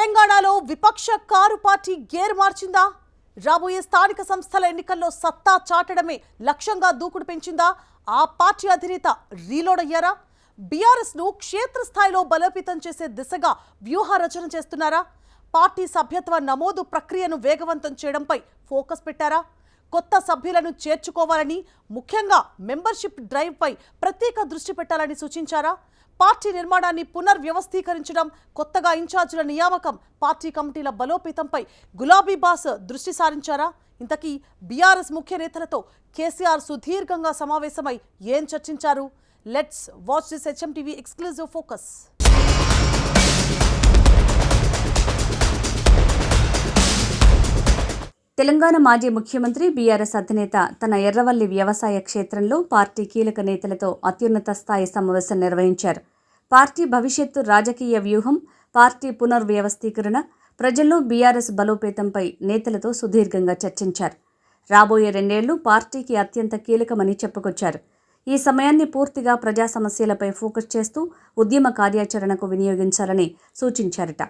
తెలంగాణలో విపక్ష car party gear మార్చిందా? రాబోయే స్థానిక సంస్థల ఎన్నికల్లో సత్తా చాటడమే లక్ష్యంగా దూకుడు పెంచిందా? ఆ పార్టీ అధినేత రీలోడ్ అయ్యారా? బీఆర్ఎస్ ను క్షేత్రస్థాయిలో బలోపేతం చేసే దిశగా వ్యూహ రచన చేస్తున్నారా? పార్టీ సభ్యత్వ నమోదు ప్రక్రియను వేగవంతం చేయడంపై ఫోకస్ పెట్టారా? కొత్త సభ్యులను చేర్చుకోవాలని, ముఖ్యంగా మెంబర్షిప్ డ్రైవ్ పై ప్రత్యేక దృష్టి పెట్టాలని సూచించారా? పార్టీ నిర్మాణాన్ని పునర్వ్యవస్థీకరించడం, కొత్తగా ఇన్ఛార్జీల నియామకం, పార్టీ కమిటీల బలోపేతంపై గులాబీ బాస్ దృష్టి సారించారా? ఇంతకీ బీఆర్ఎస్ ముఖ్య నేతలతో కేసీఆర్ సుదీర్ఘంగా సమావేశమై ఏం చర్చించారు? Let's watch this HMTV exclusive focus. Telangana మాజీ ముఖ్యమంత్రి బీఆర్ఎస్ అధినేత తన ఎర్రవల్లి వ్యవసాయ క్షేత్రంలో పార్టీ కీలక నేతలతో అత్యున్నత స్థాయి సమావేశం నిర్వహించారు. పార్టీ భవిష్యత్తు రాజకీయ వ్యూహం, పార్టీ పునర్వ్యవస్థీకరణ, ప్రజల్లో బీఆర్ఎస్ బలోపేతంపై నేతలతో సుదీర్ఘంగా చర్చించారు. రాబోయే 2 ఏళ్లు పార్టీకి అత్యంత కీలకమని చెప్పుకొచ్చారు. ఈ సమయాన్ని పూర్తిగా ప్రజా సమస్యలపై ఫోకస్ చేస్తూ ఉద్యమ కార్యాచరణకు వినియోగించాలని సూచించారట.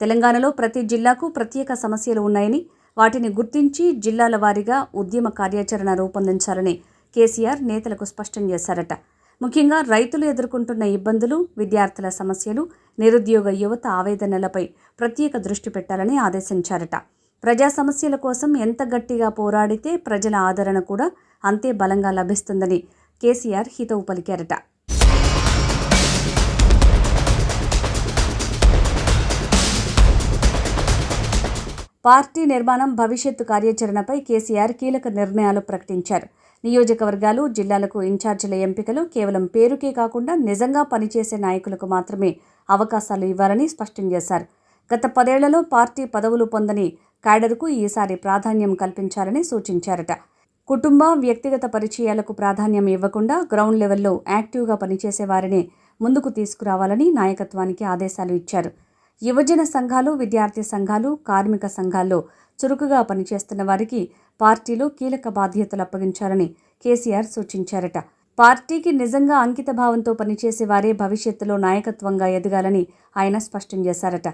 తెలంగాణలో ప్రతి జిల్లాకు ప్రత్యేక సమస్యలు ఉన్నాయని, వాటిని గుర్తించి జిల్లాల వారీగా ఉద్యమ కార్యాచరణ రూపొందించాలని కేసీఆర్ నేతలకు స్పష్టం చేశారట. ముఖ్యంగా రైతులు ఎదుర్కొంటున్న ఇబ్బందులు, విద్యార్థుల సమస్యలు, నిరుద్యోగ యువత ఆవేదనలపై ప్రత్యేక దృష్టి పెట్టాలని ఆదేశించారట. ప్రజా సమస్యల కోసం ఎంత గట్టిగా పోరాడితే ప్రజల ఆదరణ కూడా అంతే బలంగా లభిస్తుందని కేసీఆర్ హితవు పలికారట. పార్టీ నిర్మాణం, భవిష్యత్తు కార్యాచరణపై కేసీఆర్ కీలక నిర్ణయాలు ప్రకటించారు. నియోజకవర్గాలు, జిల్లాలకు ఇన్ఛార్జీల ఎంపికలు కేవలం పేరుకే కాకుండా నిజంగా పనిచేసే నాయకులకు మాత్రమే అవకాశాలు ఇవ్వాలని స్పష్టం చేశారు. గత 10 ఏళ్లలో పార్టీ పదవులు పొందని క్యాడర్కు ఈసారి ప్రాధాన్యం కల్పించాలని సూచించారట. కుటుంబ, వ్యక్తిగత పరిచయాలకు ప్రాధాన్యం ఇవ్వకుండా గ్రౌండ్ లెవెల్లో యాక్టివ్గా పనిచేసే వారిని ముందుకు తీసుకురావాలని నాయకత్వానికి ఆదేశాలు ఇచ్చారు. యువజన సంఘాలు, విద్యార్థి సంఘాలు, కార్మిక సంఘాల్లో చురుకుగా పనిచేస్తున్న వారికి పార్టీలో కీలక బాధ్యతలు అప్పగించాలని కేసీఆర్ సూచించారట. పార్టీకి నిజంగా అంకిత భావంతో పనిచేసే వారే భవిష్యత్తులో నాయకత్వంగా ఎదగాలని ఆయన స్పష్టం చేశారట.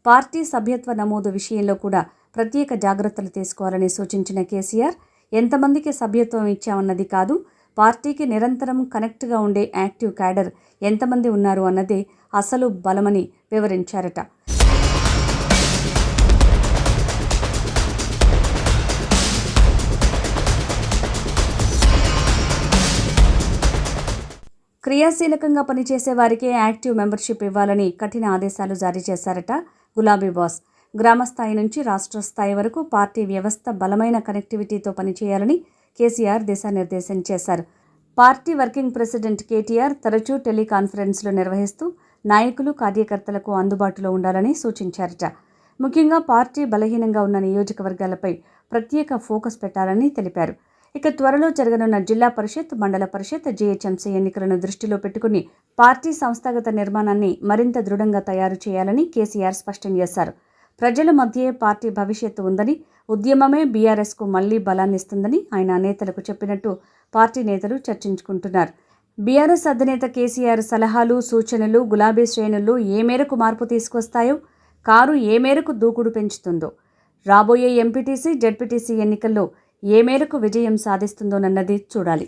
పార్టీ సభ్యత్వ నమోదు విషయంలో కూడా ప్రత్యేక జాగ్రత్తలు తీసుకోవాలని సూచించిన కేసీఆర్, ఎంతమందికి సభ్యత్వం ఇచ్చామన్నది కాదు, పార్టీకి నిరంతరం కనెక్ట్గా ఉండే యాక్టివ్ క్యాడర్ ఎంతమంది ఉన్నారు అన్నదే అసలు బలమని వివరించారట. క్రియాశీలకంగా పనిచేసే వారికే యాక్టివ్ మెంబర్షిప్ ఇవ్వాలని కఠిన ఆదేశాలు జారీ చేశారట గులాబీ బాస్. గ్రామ స్థాయి నుంచి రాష్ట్ర స్థాయి వరకు పార్టీ వ్యవస్థ బలమైన కనెక్టివిటీతో పనిచేయాలని కేసీఆర్ దిశానిర్దేశం చేశారు. పార్టీ వర్కింగ్ ప్రెసిడెంట్ కేటీఆర్ తరచూ టెలికాన్ఫరెన్స్లు నిర్వహిస్తూ నాయకులు, కార్యకర్తలకు అందుబాటులో ఉండాలని సూచించారట. ముఖ్యంగా పార్టీ బలహీనంగా ఉన్న నియోజకవర్గాలపై ప్రత్యేక ఫోకస్ పెట్టాలని తెలిపారు. ఇక త్వరలో జరగనున్న జిల్లా పరిషత్, మండల పరిషత్, జీహెచ్ఎంసీ ఎన్నికలను దృష్టిలో పెట్టుకుని పార్టీ సంస్థాగత నిర్మాణాన్ని మరింత దృఢంగా తయారు చేయాలని కేసీఆర్ స్పష్టం చేశారు. ప్రజల మధ్యే పార్టీ భవిష్యత్తు ఉందని, ఉద్యమమే బీఆర్ఎస్కు మళ్లీ బలాన్నిస్తుందని ఆయన నేతలకు చెప్పినట్టు పార్టీ నేతలు చర్చించుకుంటున్నారు. బీఆర్ఎస్ అధినేత కేసీఆర్ సలహాలు, సూచనలు గులాబీ శ్రేణుల్లో ఏ మేరకు మార్పు తీసుకొస్తాయో, కారు ఏ మేరకు దూకుడు పెంచుతుందో, రాబోయే ఎంపీటీసీ, జెడ్పీటీసీ ఎన్నికల్లో ఏ మేరకు విజయం సాధిస్తుందోనన్నది చూడాలి.